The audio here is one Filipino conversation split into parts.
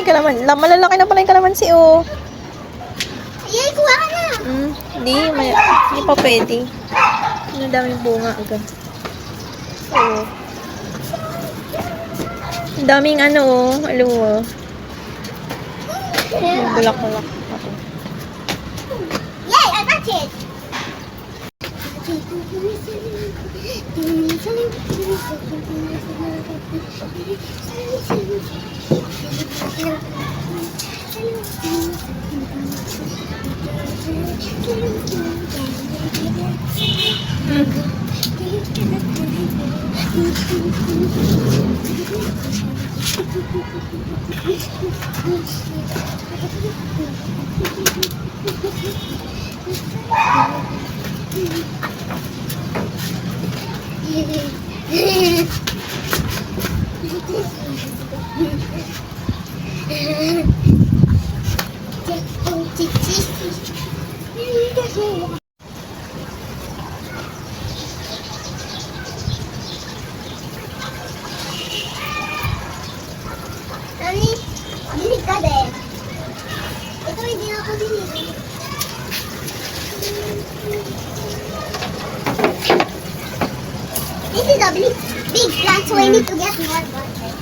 kalaman. Malalaki na pala yung kalamansi, oh. Ayay, kuha ka na. Hindi pa pwede. Ang daming bunga agad. Oo. Ang daming ano, oh. Alam mo, oh. Bulak-bulak. Ako. Yay, I got it. Nani, dinig ka din. Ito hindi na ako dinig. This is a big plant, so I need to get more water.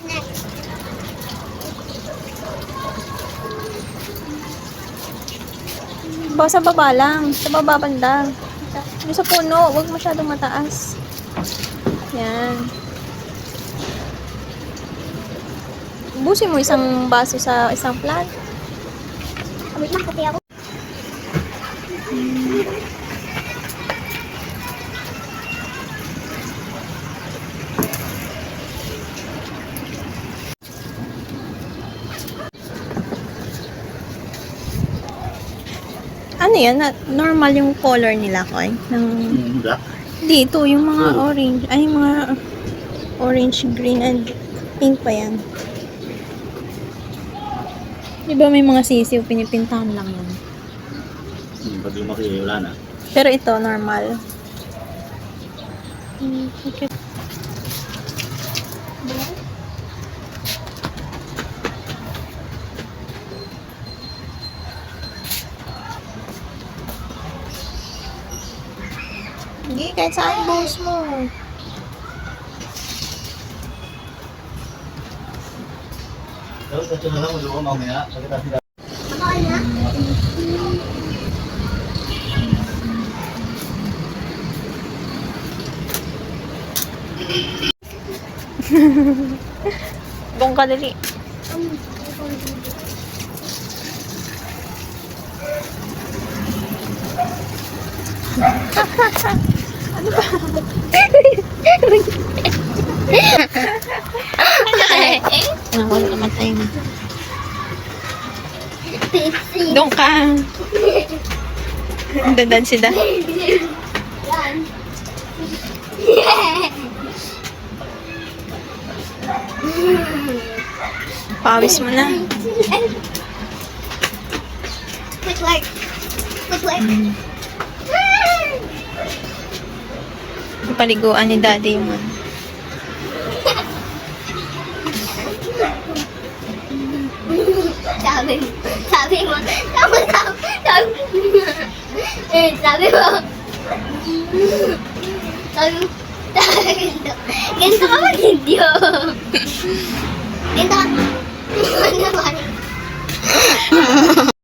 Next. Sa baba lang. Sa baba banda. Yung sa puno, huwag masyadong mataas. Yan. Ubusin mo isang baso sa isang plant. Wait lang, kape ako. Ano yan? Normal yung color nila, Koy? Black. Dito, yung mga orange. Ay, yung mga orange, green, and pink pa yan. Di ba may mga sisiw, pinipintahan lang yan. Pag lumaki, wala na. Pero ito, normal. Okay. Hindi, kahit saan buhos mo. Tapos ito na lang, ulo mamaya. Pagkatapos na. Makain na? Bong kadali. Ano ba? Wala naman tayo. Doon ka. Dandan sila. Yan. Pawis mo na. Quick work. Quick work. Paliguan ni Daddy yung ano. Sabi mo, sabi mo, ganito ka mag-video. Ganito ka.